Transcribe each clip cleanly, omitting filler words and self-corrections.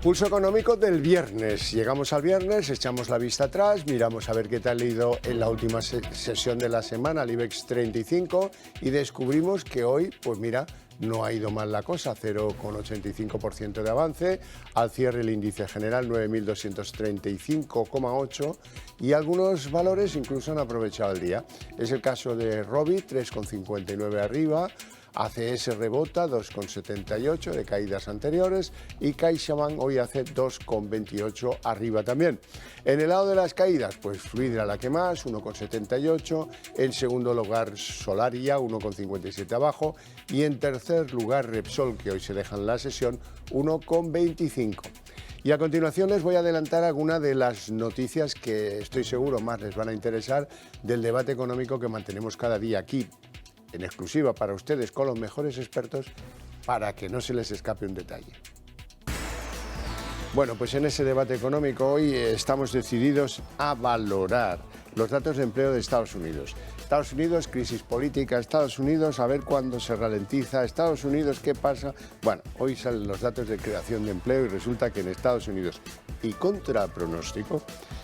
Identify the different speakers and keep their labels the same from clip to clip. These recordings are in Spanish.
Speaker 1: Pulso económico del viernes. Llegamos al viernes, echamos la vista atrás, miramos a ver qué tal ha ido en la última sesión de la semana, el IBEX 35, y descubrimos que hoy, pues mira, no ha ido mal la cosa, 0,85% de avance, al cierre el índice general 9.235,8 y algunos valores incluso han aprovechado el día. Es el caso de Robi, 3,59 arriba, ACS rebota 2,78 de caídas anteriores y CaixaBank hoy hace 2,28 arriba también. En el lado de las caídas, pues Fluidra la que más, 1,78, en segundo lugar Solaria, 1,57 abajo y en tercer lugar Repsol, que hoy se deja en la sesión, 1,25. Y a continuación les voy a adelantar algunas de las noticias que estoy seguro más les van a interesar del debate económico que mantenemos cada día aquí, en exclusiva para ustedes, con los mejores expertos, para que no se les escape un detalle. Bueno, pues en ese debate económico hoy estamos decididos a valorar los datos de empleo de Estados Unidos. Estados Unidos, crisis política, Estados Unidos, a ver cuándo se ralentiza, Estados Unidos, ¿qué pasa? Bueno, hoy salen los datos de creación de empleo y resulta que en Estados Unidos, y contra pronóstico,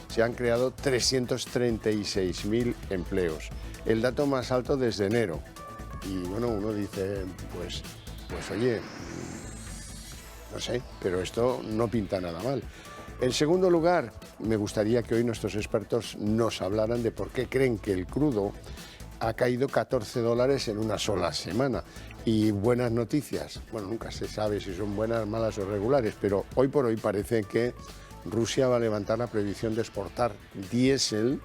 Speaker 1: se han creado 336.000 empleos, el dato más alto desde enero. Y bueno, uno dice, pues oye, no sé, pero esto no pinta nada mal. En segundo lugar, me gustaría que hoy nuestros expertos nos hablaran de por qué creen que el crudo ha caído $14 en una sola semana. Y buenas noticias, bueno, nunca se sabe si son buenas, malas o regulares, pero hoy por hoy parece que Rusia va a levantar la prohibición de exportar diésel,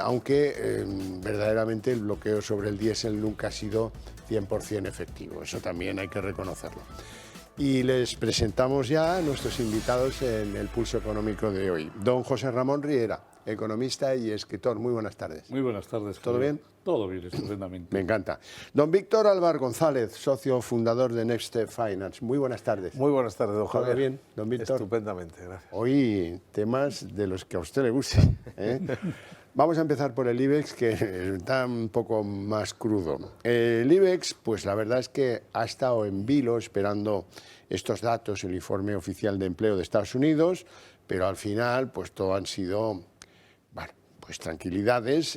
Speaker 1: aunque verdaderamente el bloqueo sobre el diésel nunca ha sido 100% efectivo, eso también hay que reconocerlo. Y les presentamos ya a nuestros invitados en el Pulso Económico de hoy. Don José Ramón Riera, economista y escritor. Muy buenas tardes.
Speaker 2: Muy buenas tardes.
Speaker 1: ¿Todo bien?
Speaker 2: Todo bien, estupendamente.
Speaker 1: Me encanta. Don Víctor Álvar González, socio fundador de Next Step Finance. Muy buenas tardes.
Speaker 3: Muy buenas tardes, don Javier.
Speaker 1: ¿Todo bien, don Víctor?
Speaker 3: Estupendamente, gracias.
Speaker 1: Hoy temas de los que a usted le gusten, ¿eh? Vamos a empezar por el IBEX, que está un poco más crudo. El IBEX, pues la verdad es que ha estado en vilo esperando estos datos, el informe oficial de empleo de Estados Unidos, pero al final, pues todo han sido, bueno, pues tranquilidades,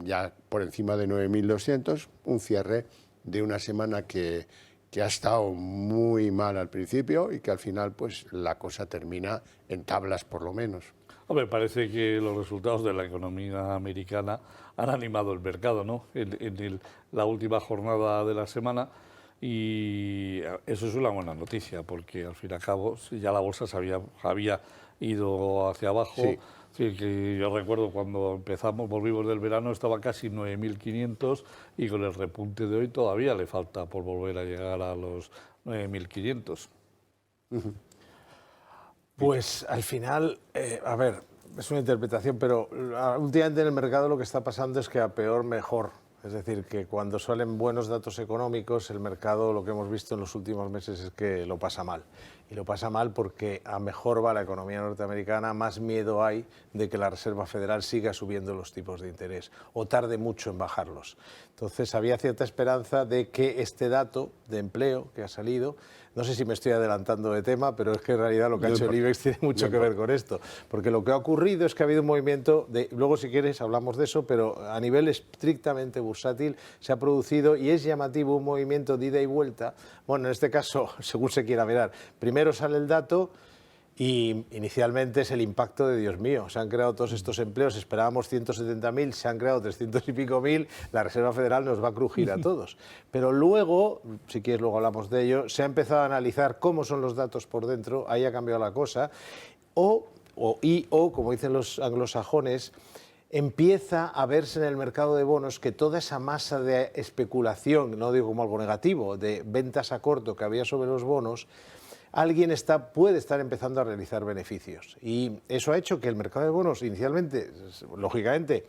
Speaker 1: ya por encima de 9.200, un cierre de una semana que ha estado muy mal al principio y que al final, pues la cosa termina en tablas por lo menos.
Speaker 2: Hombre, parece que los resultados de la economía americana han animado el mercado, ¿no? En la última jornada de la semana, y eso es una buena noticia, porque al fin y al cabo ya la bolsa había ido hacia abajo.
Speaker 1: Sí.
Speaker 2: Sí, que yo recuerdo cuando volvimos del verano, estaba casi 9.500 y con el repunte de hoy todavía le falta por volver a llegar a los 9.500.
Speaker 3: Pues al final, a ver, es una interpretación, pero últimamente en el mercado lo que está pasando es que a peor mejor. Es decir, que cuando salen buenos datos económicos, el mercado, lo que hemos visto en los últimos meses es que lo pasa mal. Y lo pasa mal porque a mejor va la economía norteamericana, más miedo hay de que la Reserva Federal siga subiendo los tipos de interés o tarde mucho en bajarlos. Entonces había cierta esperanza de que este dato de empleo que ha salido, no sé si me estoy adelantando de tema, pero es que en realidad lo que ha hecho el IBEX tiene mucho que ver con esto. Porque lo que ha ocurrido es que ha habido un movimiento, luego si quieres hablamos de eso, pero a nivel estrictamente bursátil se ha producido y es llamativo un movimiento de ida y vuelta. Bueno, en este caso, según se quiera mirar, primero sale el dato y inicialmente es el impacto de Dios mío, se han creado todos estos empleos, esperábamos 170.000, se han creado 300 y pico mil, la Reserva Federal nos va a crujir a todos. Pero luego, si quieres luego hablamos de ello, se ha empezado a analizar cómo son los datos por dentro, ahí ha cambiado la cosa, o como dicen los anglosajones, empieza a verse en el mercado de bonos que toda esa masa de especulación, no digo como algo negativo, de ventas a corto que había sobre los bonos, alguien puede estar empezando a realizar beneficios. Y eso ha hecho que el mercado de bonos inicialmente, lógicamente,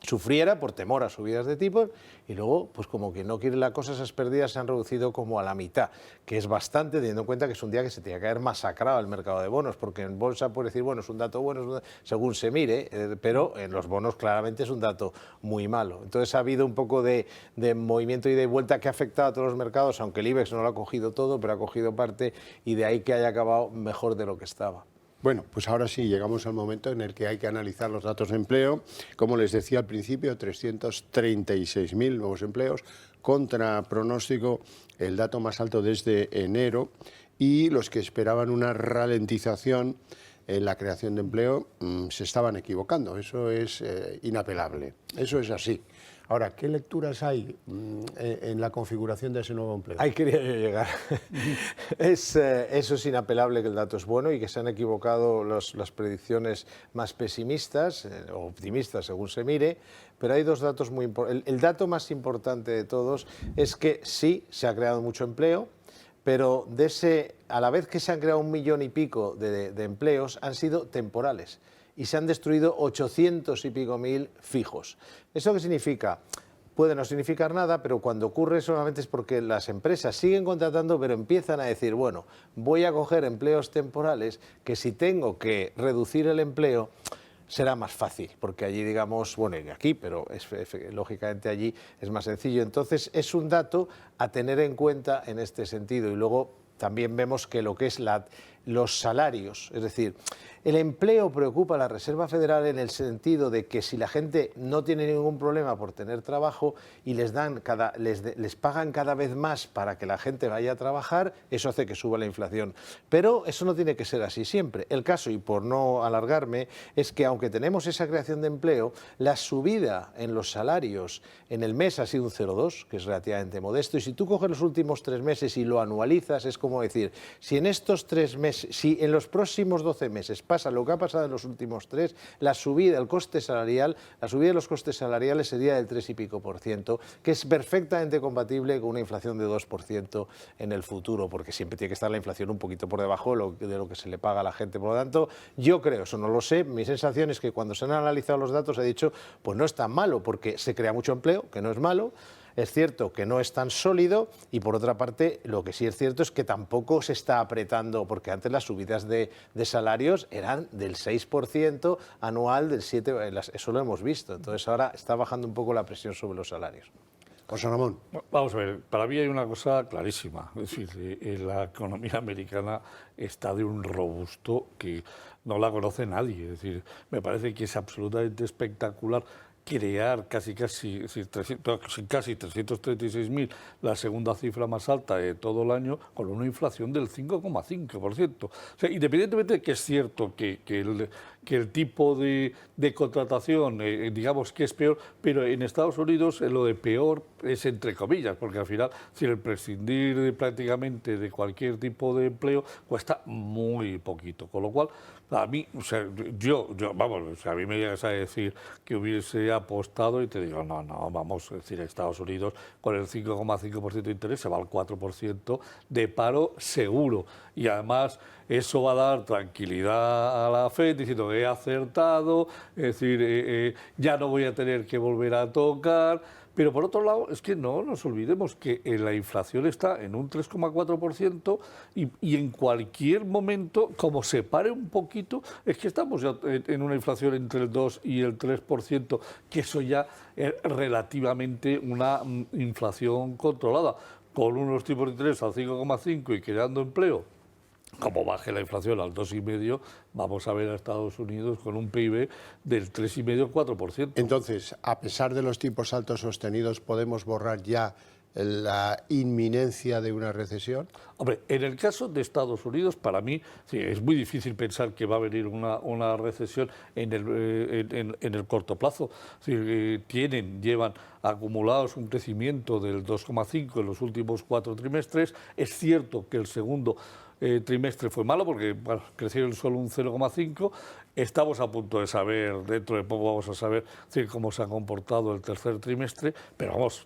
Speaker 3: sufriera por temor a subidas de tipos, y luego, pues como que no quiere la cosa, esas pérdidas se han reducido como a la mitad, que es bastante, teniendo en cuenta que es un día que se tiene que haber masacrado el mercado de bonos, porque en bolsa puede decir, bueno, es un dato bueno, según se mire, pero en los bonos claramente es un dato muy malo. Entonces ha habido un poco de movimiento y de vuelta que ha afectado a todos los mercados, aunque el IBEX no lo ha cogido todo, pero ha cogido parte, y de ahí que haya acabado mejor de lo que estaba.
Speaker 1: Bueno, pues ahora sí, llegamos al momento en el que hay que analizar los datos de empleo. Como les decía al principio, 336.000 nuevos empleos, contra pronóstico el dato más alto desde enero, y los que esperaban una ralentización en la creación de empleo se estaban equivocando. Eso es inapelable, eso es así. Ahora, ¿qué lecturas hay en la configuración de ese nuevo empleo?
Speaker 3: Ahí quería yo llegar. Eso es inapelable, que el dato es bueno y que se han equivocado las predicciones más pesimistas o optimistas, según se mire, pero hay dos datos muy importantes. El dato más importante de todos es que sí, se ha creado mucho empleo, pero a la vez que se han creado 1 millón y pico de empleos, han sido temporales y se han destruido 800 y pico mil fijos. ¿Eso qué significa? Puede no significar nada, pero cuando ocurre solamente es porque las empresas siguen contratando, pero empiezan a decir, bueno, voy a coger empleos temporales, que si tengo que reducir el empleo será más fácil, porque allí, digamos, bueno, y aquí, pero lógicamente allí es más sencillo. Entonces es un dato a tener en cuenta en este sentido. Y luego también vemos que lo que es los salarios, es decir, el empleo preocupa a la Reserva Federal en el sentido de que si la gente no tiene ningún problema por tener trabajo y les pagan cada vez más para que la gente vaya a trabajar, eso hace que suba la inflación. Pero eso no tiene que ser así siempre. El caso, y por no alargarme, es que aunque tenemos esa creación de empleo, la subida en los salarios en el mes ha sido un 0,2, que es relativamente modesto, y si tú coges los últimos 3 meses y lo anualizas, es como decir, si en estos 3 meses, si en los próximos 12 meses pasa lo que ha pasado en los últimos 3, la subida de los costes salariales sería del 3 y pico %, que es perfectamente compatible con una inflación de 2% en el futuro, porque siempre tiene que estar la inflación un poquito por debajo de lo que se le paga a la gente. Por lo tanto, yo creo, eso no lo sé, mi sensación es que cuando se han analizado los datos he dicho, pues no es tan malo, porque se crea mucho empleo, que no es malo. Es cierto que no es tan sólido, y por otra parte lo que sí es cierto es que tampoco se está apretando, porque antes las subidas de salarios eran del 6% anual, del 7%, eso lo hemos visto. Entonces ahora está bajando un poco la presión sobre los salarios.
Speaker 1: José Ramón.
Speaker 2: Vamos a ver, para mí hay una cosa clarísima, es decir, la economía americana está de un robusto que no la conoce nadie, es decir, me parece que es absolutamente espectacular crear casi 336.000, la segunda cifra más alta de todo el año, con una inflación del 5,5%. O sea, independientemente de que es cierto que el tipo de contratación, digamos que es peor, pero en Estados Unidos lo de peor es entre comillas, porque al final, si el prescindir prácticamente de cualquier tipo de empleo cuesta muy poquito, con lo cual, a mí, o sea, vamos, o sea, a mí me llegas a decir que hubiese apostado y te digo, no, vamos, es decir, Estados Unidos con el 5,5% de interés se va al 4% de paro seguro, y además eso va a dar tranquilidad a la FED diciendo que he acertado, es decir, ya no voy a tener que volver a tocar. Pero por otro lado, es que no nos olvidemos que la inflación está en un 3,4% y en cualquier momento, como se pare un poquito, es que estamos ya en una inflación entre el 2 y el 3%, que eso ya es relativamente una inflación controlada, con unos tipos de interés al 5,5 y creando empleo. Como baje la inflación al 2,5, vamos a ver a Estados Unidos con un PIB del 3,5-4%.
Speaker 1: Entonces, a pesar de los tipos altos sostenidos, ¿podemos borrar ya la inminencia de una recesión?
Speaker 2: Hombre, en el caso de Estados Unidos, para mí, sí, es muy difícil pensar que va a venir una recesión en el corto plazo. Sí, llevan acumulados un crecimiento del 2,5 en los últimos 4 trimestres. Es cierto que el segundo trimestre fue malo porque crecieron solo un 0,5. Estamos a punto de saber, dentro de poco vamos a saber cómo se ha comportado el tercer trimestre, pero vamos,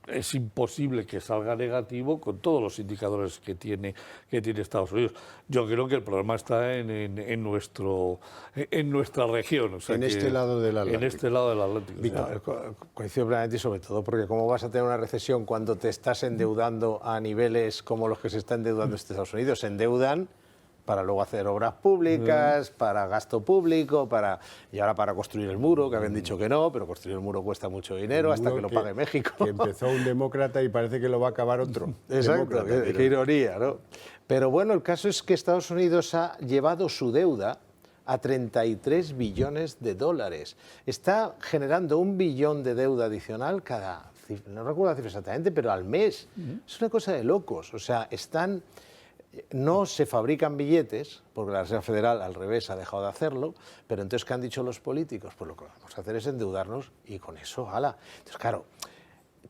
Speaker 2: es imposible que salga negativo con todos los indicadores que tiene Estados Unidos. Yo creo que el problema está en nuestra región. O sea,
Speaker 1: en este lado del Atlántico.
Speaker 2: En este lado del Atlántico.
Speaker 3: Víctor, coincido plenamente y sobre todo porque cómo vas a tener una recesión cuando te estás endeudando a niveles como los que se está endeudando Estados Unidos. Se endeudan para luego hacer obras públicas, para gasto público, y ahora para construir el muro, que habían dicho que no, pero construir el muro cuesta mucho dinero hasta que lo pague México.
Speaker 1: Que empezó un demócrata y parece que lo va a acabar otro.
Speaker 3: Exacto, qué ironía, ¿no? Pero bueno, el caso es que Estados Unidos ha llevado su deuda a 33 billones de dólares. Está generando 1 billón de deuda adicional cada, no recuerdo la cifra exactamente, pero al mes. Es una cosa de locos. O sea, no se fabrican billetes, porque la Reserva Federal al revés ha dejado de hacerlo, pero entonces, ¿qué han dicho los políticos? Pues lo que vamos a hacer es endeudarnos y con eso, ¡hala! Entonces, claro,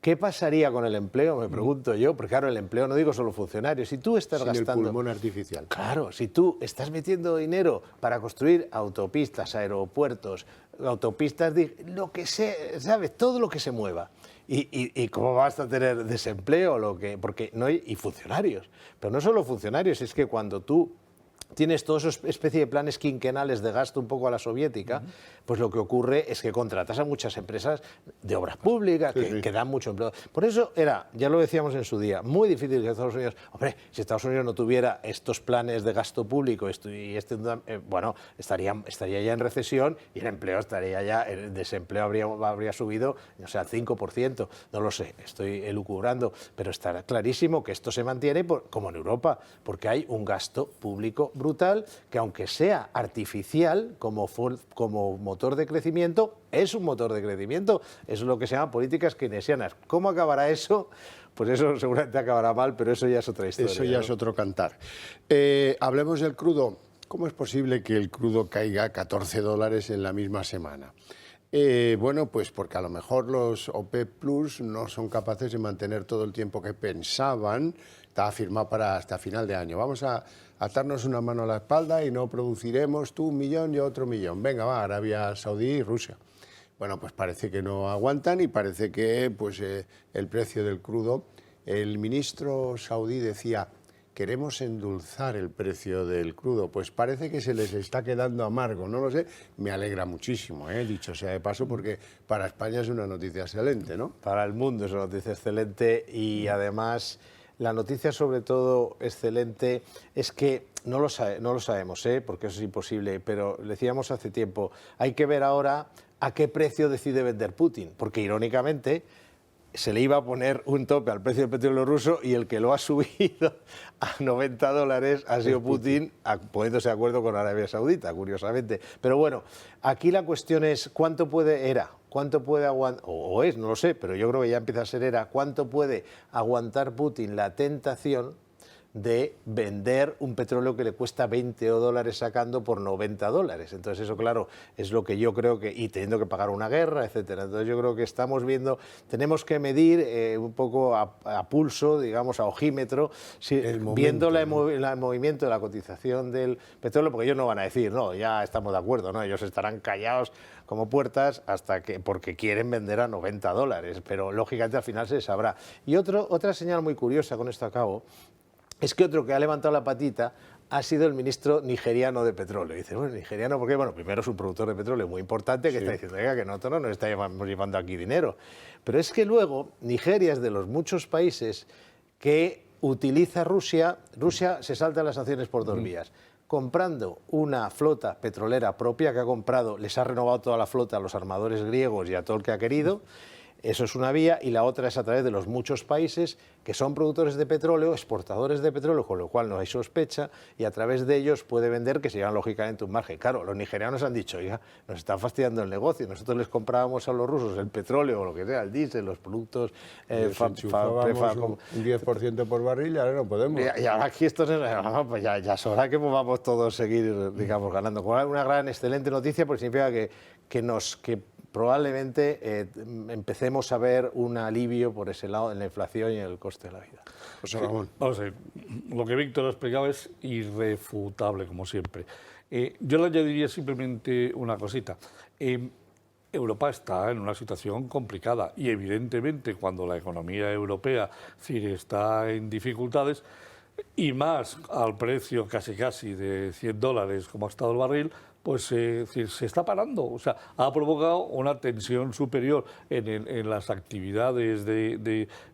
Speaker 3: ¿qué pasaría con el empleo? Me pregunto yo, porque claro, el empleo no digo solo funcionarios. Si tú estás gastando...
Speaker 1: el pulmón artificial.
Speaker 3: Claro, si tú estás metiendo dinero para construir autopistas, aeropuertos, autopistas, lo que sea, ¿sabes? Todo lo que se mueva. ¿Y cómo vas a tener desempleo? Porque no hay, y funcionarios. Pero no solo funcionarios, es que cuando tú tienes toda esa especie de planes quinquenales de gasto un poco a la soviética, pues lo que ocurre es que contratas a muchas empresas de obras públicas que dan mucho empleo. Por eso era, ya lo decíamos en su día, muy difícil que Estados Unidos, hombre, si Estados Unidos no tuviera estos planes de gasto público bueno, estaría ya en recesión y el empleo estaría ya, el desempleo habría subido, o sea, al 5%, no lo sé, estoy elucubrando, pero está clarísimo que esto se mantiene como en Europa, porque hay un gasto público brutal que, aunque sea artificial como motor de crecimiento, es un motor de crecimiento. Eso es lo que se llama políticas keynesianas. ¿Cómo acabará eso? Pues eso seguramente acabará mal, pero eso ya es otra historia.
Speaker 1: Eso ya es otro cantar. Hablemos del crudo. ¿Cómo es posible que el crudo caiga a $14 en la misma semana? Bueno, pues porque a lo mejor los OPEP Plus no son capaces de mantener todo el tiempo que pensaban. Estaba firmado para hasta final de año. Vamos a atarnos una mano a la espalda y no produciremos tú 1 millón y yo otro 1 millón. Venga, va, Arabia Saudí y Rusia. Bueno, pues parece que no aguantan y parece que pues, el precio del crudo... El ministro saudí decía, queremos endulzar el precio del crudo. Pues parece que se les está quedando amargo, no lo sé. Me alegra muchísimo, dicho sea de paso, porque para España es una noticia excelente, ¿no?
Speaker 3: Para el mundo es una noticia excelente y además... La noticia, sobre todo, excelente, es que no lo sabemos, porque eso es imposible, pero le decíamos hace tiempo, hay que ver ahora a qué precio decide vender Putin, porque irónicamente se le iba a poner un tope al precio del petróleo ruso y el que lo ha subido a $90 ha sido Putin, poniéndose de acuerdo con Arabia Saudita, curiosamente. Pero bueno, aquí la cuestión es cuánto puede aguantar, o es, no lo sé, pero yo creo que ya empieza a ser cuánto puede aguantar Putin la tentación de vender un petróleo que le cuesta $20 sacando por $90. Entonces eso, claro, es lo que yo creo que, y teniendo que pagar una guerra, etcétera. Entonces yo creo que estamos viendo, tenemos que medir un poco a pulso, digamos, a ojímetro, viendo el movimiento de la cotización del petróleo, porque ellos no van a decir, no, ya estamos de acuerdo, no, ellos estarán callados como puertas porque quieren vender a $90, pero lógicamente al final se sabrá. Y otra señal muy curiosa, con esto acabo, es que otro que ha levantado la patita ha sido el ministro nigeriano de petróleo. Y dice, bueno, nigeriano, porque bueno, primero es un productor de petróleo muy importante que está diciendo, oiga, que nosotros no nos estamos llevando aquí dinero. Pero es que luego Nigeria es de los muchos países que utiliza Rusia. Rusia se salta las sanciones por 2 vías. Comprando una flota petrolera propia que ha comprado, les ha renovado toda la flota a los armadores griegos y a todo el que ha querido. Eso es una vía, y la otra es a través de los muchos países que son productores de petróleo, exportadores de petróleo, con lo cual no hay sospecha, y a través de ellos puede vender, que se llevan lógicamente un margen. Claro, los nigerianos han dicho, oiga, nos están fastidiando el negocio, nosotros les comprábamos a los rusos el petróleo o lo que sea, el diésel, los productos...
Speaker 1: un 10% por barril y ahora no podemos.
Speaker 3: Y ahora aquí esto pues ya sabrá que podamos todos seguir, digamos, ganando. Con una gran, excelente noticia, porque significa que probablemente empecemos a ver un alivio por ese lado en la inflación y en el coste de la vida.
Speaker 1: José Ramón.
Speaker 2: Vamos a ver, lo que Víctor ha explicado es irrefutable, como siempre. Yo le añadiría simplemente una cosita. Europa está en una situación complicada y evidentemente cuando la economía europea está en dificultades y más al precio casi de $100 como ha estado el barril, pues se está parando. O sea, ha provocado una tensión superior en las actividades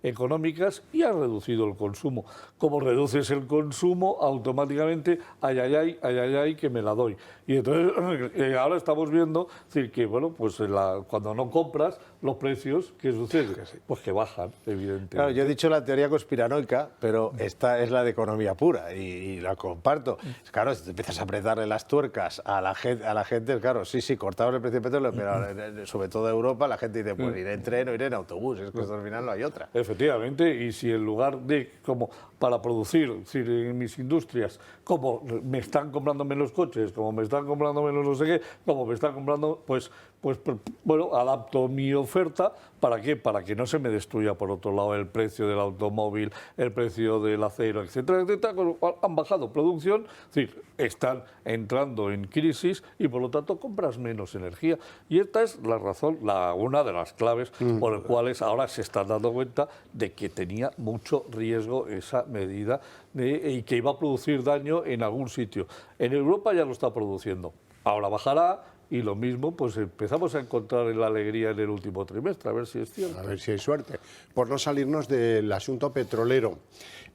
Speaker 2: económicas y ha reducido el consumo. Como reduces el consumo, automáticamente, ay, que me la doy. Y entonces, ahora estamos viendo que, bueno, pues cuando no compras, los precios, ¿qué sucede? Pues que bajan, evidentemente.
Speaker 3: Claro, yo he dicho la teoría conspiranoica, pero esta es la de economía pura y la comparto. Claro, si te empiezas a apretarle las tuercas a la gente, claro, sí, cortamos el precio del petróleo, pero sobre todo Europa, la gente dice, pues iré en tren o iré en autobús, es que al final no hay otra.
Speaker 2: Efectivamente, y si en lugar de, como para producir, es decir, en mis industrias, como me están comprando menos coches, como me están comprando menos no sé qué, como me están comprando, pues bueno, adapto mi oferta, ¿para qué? Para que no se me destruya por otro lado el precio del automóvil, el precio del acero, etcétera, etcétera, con lo cual han bajado producción, es decir, están entrando en crisis y por lo tanto compras menos energía. Y esta es la razón, una de las claves por las cuales ahora se están dando cuenta de que tenía mucho riesgo esa medida y que iba a producir daño en algún sitio. En Europa ya lo está produciendo. Ahora bajará. Y lo mismo, pues empezamos a encontrar la alegría en el último trimestre, a ver si es cierto.
Speaker 1: A ver si hay suerte. Por no salirnos del asunto petrolero,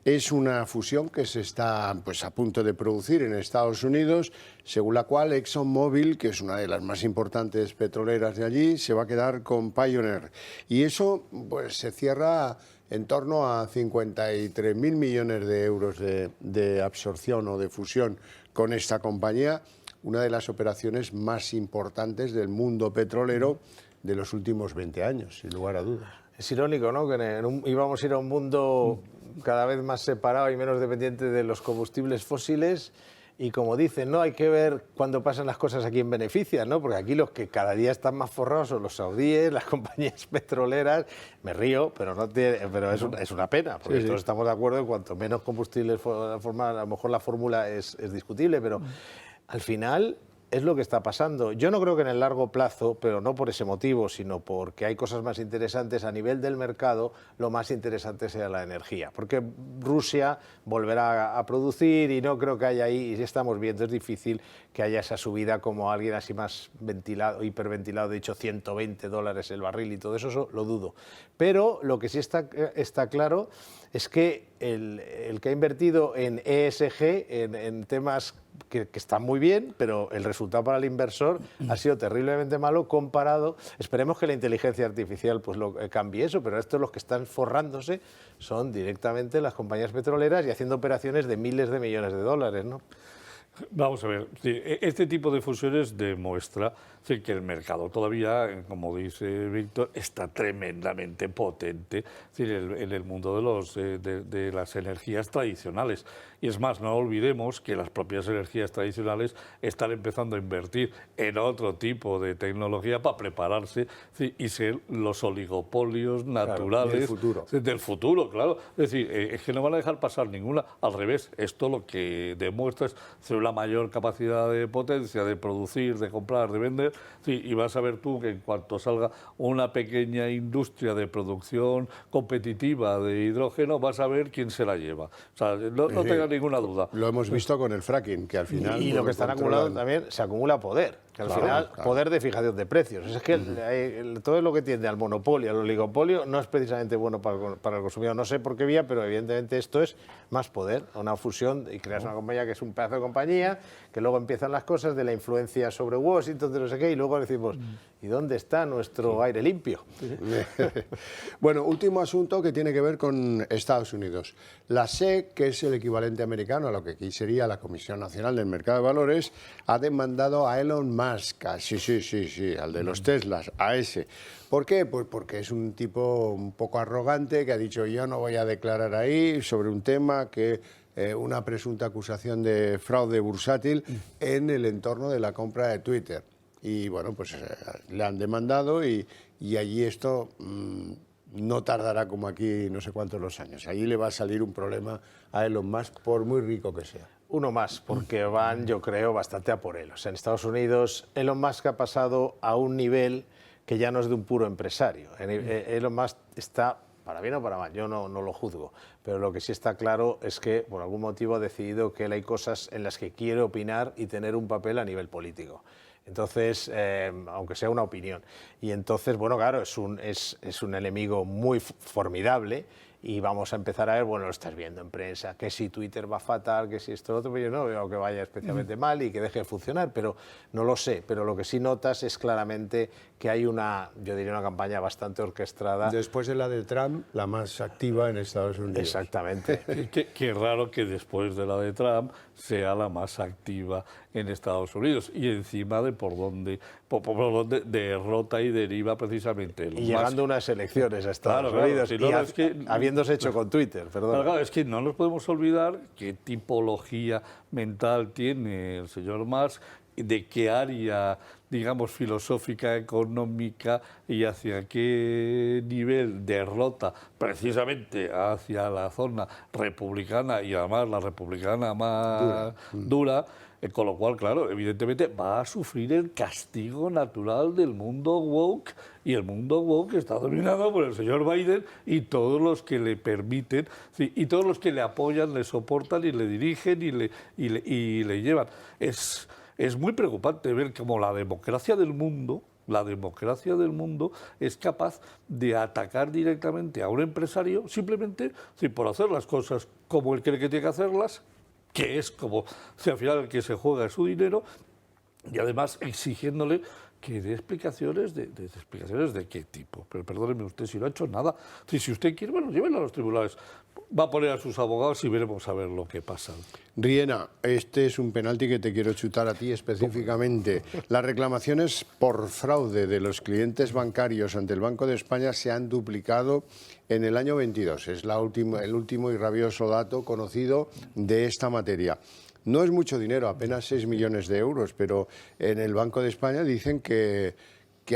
Speaker 1: es una fusión que se está pues, a punto de producir en Estados Unidos, según la cual ExxonMobil, que es una de las más importantes petroleras de allí, se va a quedar con Pioneer. Y eso pues, se cierra en torno a 53.000 millones de euros de absorción o de fusión con esta compañía, una de las operaciones más importantes del mundo petrolero de los últimos 20 años, sin lugar a dudas.
Speaker 3: Es irónico, ¿no?, que íbamos a ir a un mundo cada vez más separado y menos dependiente de los combustibles fósiles. Y como dicen, ¿no?, hay que ver cuando pasan las cosas a quién benefician, ¿no? Porque aquí los que cada día están más forrados son los saudíes, las compañías petroleras. Me río, pero es una pena, porque todos estamos de acuerdo en cuanto menos combustibles formar, a lo mejor la fórmula es discutible, pero al final es lo que está pasando. Yo no creo que en el largo plazo, pero no por ese motivo, sino porque hay cosas más interesantes a nivel del mercado, lo más interesante sea la energía. Porque Rusia volverá a producir y no creo que haya ahí, y estamos viendo, es difícil que haya esa subida como alguien así más ventilado, hiperventilado, de dicho $120 el barril y todo eso lo dudo. Pero lo que sí está claro es que el que ha invertido en ESG, en temas que están muy bien, pero el resultado para el inversor ha sido terriblemente malo comparado. Esperemos que la inteligencia artificial pues cambie eso, pero estos los que están forrándose son directamente las compañías petroleras y haciendo operaciones de miles de millones de dólares, ¿no?
Speaker 2: Vamos a ver, este tipo de fusiones demuestra que el mercado todavía, como dice Víctor, está tremendamente potente en el mundo de las energías tradicionales. Y es más, no olvidemos que las propias energías tradicionales están empezando a invertir en otro tipo de tecnología para prepararse y ser los oligopolios naturales del futuro, claro. Es decir, es que no van a dejar pasar ninguna. Al revés, esto lo que demuestra es una mayor capacidad de potencia, de producir, de comprar, de vender, y vas a ver tú que en cuanto salga una pequeña industria de producción competitiva de hidrógeno, vas a ver quién se la lleva. O sea, no tengas ninguna duda.
Speaker 1: Lo hemos visto con el fracking, que al final...
Speaker 3: Y lo que están acumulando también, se acumula poder. Que al final, poder de fijación de precios. Es que todo lo que tiende al monopolio, al oligopolio, no es precisamente bueno para el consumidor. No sé por qué vía, pero evidentemente esto es más poder, una fusión, y creas una compañía que es un pedazo de compañía, que luego empiezan las cosas de la influencia sobre Washington, de no sé qué, y luego decimos, ¿y dónde está nuestro aire limpio?
Speaker 1: Bueno, último asunto que tiene que ver con Estados Unidos. La SEC, que es el equivalente americano a lo que aquí sería la Comisión Nacional del Mercado de Valores, ha demandado a Elon Musk, al de los Teslas, a ese. ¿Por qué? Pues porque es un tipo un poco arrogante que ha dicho yo no voy a declarar ahí sobre un tema que una presunta acusación de fraude bursátil en el entorno de la compra de Twitter. Y bueno, pues le han demandado y allí esto no tardará como aquí no sé cuántos los años. Allí le va a salir un problema a Elon Musk por muy rico que sea.
Speaker 3: Uno más, porque van, yo creo, bastante a por él. O sea, en Estados Unidos, Elon Musk ha pasado a un nivel que ya no es de un puro empresario. Elon Musk está, para bien o para mal, yo no lo juzgo, pero lo que sí está claro es que por algún motivo ha decidido que él hay cosas en las que quiere opinar y tener un papel a nivel político. Entonces, aunque sea una opinión. Y entonces, bueno, claro, es un enemigo muy formidable. Y vamos a empezar a ver, bueno, lo estás viendo en prensa, que si Twitter va fatal, que si esto lo otro, pero yo no veo que vaya especialmente mal y que deje de funcionar, pero no lo sé. Pero lo que sí notas es claramente que hay yo diría una campaña bastante orquestada.
Speaker 1: Después de la de Trump, la más activa en Estados Unidos.
Speaker 3: Exactamente.
Speaker 2: Qué raro que después de la de Trump sea la más activa en Estados Unidos y encima de por dónde derrota y deriva precisamente.
Speaker 3: Y llegando unas elecciones a Estados Unidos
Speaker 2: si no, es que,
Speaker 3: habiéndose hecho con Twitter, perdón.
Speaker 2: Claro, es que no nos podemos olvidar qué tipología mental tiene el señor Musk, de qué área, digamos, filosófica, económica y hacia qué nivel derrota precisamente hacia la zona republicana y además la republicana más dura. Con lo cual, claro, evidentemente va a sufrir el castigo natural del mundo woke, y el mundo woke está dominado por el señor Biden y todos los que le permiten, sí, y todos los que le apoyan, le soportan y le dirigen y le llevan. Es muy preocupante ver cómo la democracia del mundo es capaz de atacar directamente a un empresario simplemente por hacer las cosas como él cree que tiene que hacerlas, que es como, si al final el que se juega su dinero, y además exigiéndole que dé explicaciones de qué tipo. Pero perdóneme usted, si no ha hecho nada. Si usted quiere, bueno, llévenlo a los tribunales. Va a poner a sus abogados y veremos a ver lo que pasa.
Speaker 1: Riena, este es un penalti que te quiero chutar a ti específicamente. Las reclamaciones por fraude de los clientes bancarios ante el Banco de España se han duplicado en el año 22. Es el último y rabioso dato conocido de esta materia. No es mucho dinero, apenas 6 millones de euros, pero en el Banco de España dicen que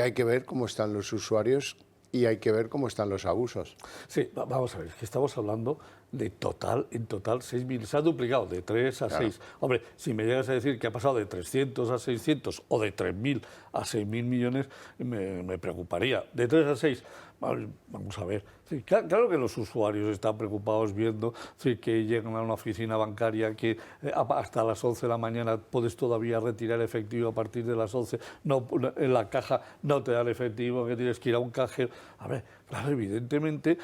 Speaker 1: hay que ver cómo están los usuarios y hay que ver cómo están los abusos.
Speaker 2: Sí, vamos a ver, es que estamos hablando de en total 6.000, se ha duplicado de 3 a 6. Hombre, si me llegas a decir que ha pasado de 300 a 600 o de 3.000 a 6.000 millones, me preocuparía. De 3 a 6, vamos a ver. Sí, claro que los usuarios están preocupados viendo que llegan a una oficina bancaria que hasta las 11 de la mañana puedes todavía retirar efectivo, a partir de las 11 no, en la caja no te dan efectivo, que tienes que ir a un cajero. A ver, claro, evidentemente,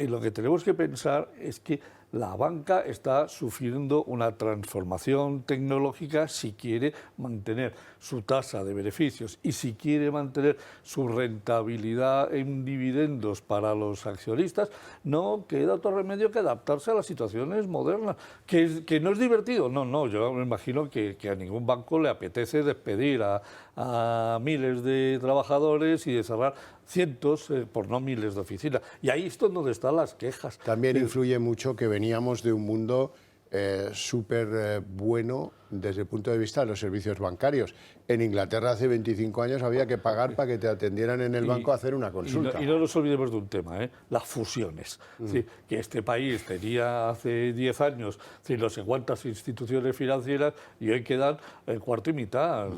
Speaker 2: lo que tenemos que pensar es que la banca está sufriendo una transformación tecnológica si quiere mantener su tasa de beneficios y si quiere mantener su rentabilidad en dividendos para los accionistas. No queda otro remedio que adaptarse a las situaciones modernas. ¿Que no es divertido? No, yo me imagino que a ningún banco le apetece despedir a miles de trabajadores y de cerrar cientos, por no miles de oficinas. Y ahí es donde están las quejas.
Speaker 1: También influye mucho que veníamos de un mundo súper bueno desde el punto de vista de los servicios bancarios. En Inglaterra hace 25 años había que pagar para que te atendieran en el banco a hacer una consulta.
Speaker 2: Y no nos olvidemos de un tema, las fusiones. Que este país tenía hace 10 años no sé cuántas instituciones financieras y hoy quedan cuarto y mitad.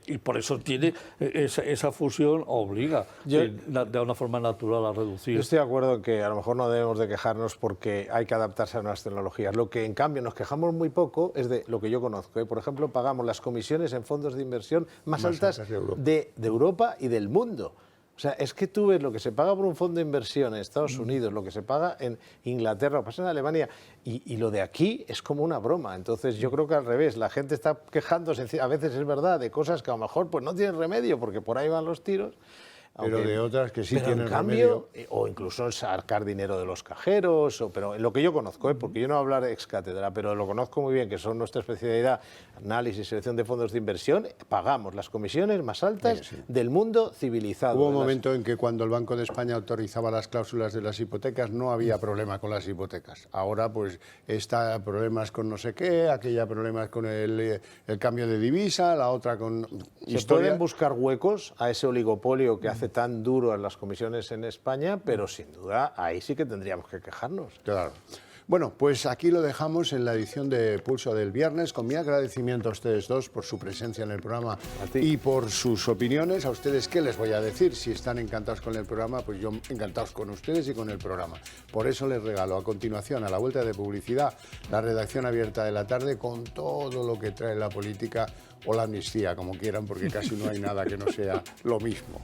Speaker 2: Y por eso tiene esa fusión obliga de una forma natural a reducir.
Speaker 3: Yo estoy de acuerdo en que a lo mejor no debemos de quejarnos porque hay que adaptarse a nuevas tecnologías. Lo que en cambio nos quejamos muy poco es de lo que yo conozco. Por ejemplo, pagamos las comisiones en fondos de inversión más altas de Europa y del mundo. O sea, es que tú ves lo que se paga por un fondo de inversión en Estados Unidos, lo que se paga en Inglaterra, lo que pasa en Alemania, y lo de aquí es como una broma. Entonces yo creo que al revés, la gente está quejándose, a veces es verdad, de cosas que a lo mejor pues no tienen remedio porque por ahí van los tiros.
Speaker 1: Pero de otras que sí tienen
Speaker 3: en cambio,
Speaker 1: remedio.
Speaker 3: O incluso sacar dinero de los cajeros, pero en lo que yo conozco, porque yo no voy a hablar ex cátedra, pero lo conozco muy bien, que son nuestra especialidad, análisis y selección de fondos de inversión, pagamos las comisiones más altas del mundo civilizado.
Speaker 1: Hubo un momento en que cuando el Banco de España autorizaba las cláusulas de las hipotecas no había problema con las hipotecas. Ahora pues está problemas con no sé qué, aquella problemas con el cambio de divisa, la otra con
Speaker 3: Se pueden buscar huecos a ese oligopolio que hace tan duro en las comisiones en España, pero sin duda ahí sí que tendríamos que quejarnos.
Speaker 1: Claro. Bueno, pues aquí lo dejamos en la edición de Pulso del viernes, con mi agradecimiento a ustedes dos por su presencia en el programa y por sus opiniones. A ustedes, ¿qué les voy a decir? Si están encantados con el programa, pues yo encantados con ustedes y con el programa. Por eso les regalo a continuación, a la vuelta de publicidad, la redacción abierta de la tarde con todo lo que trae la política o la amnistía, como quieran, porque casi no hay nada que no sea lo mismo.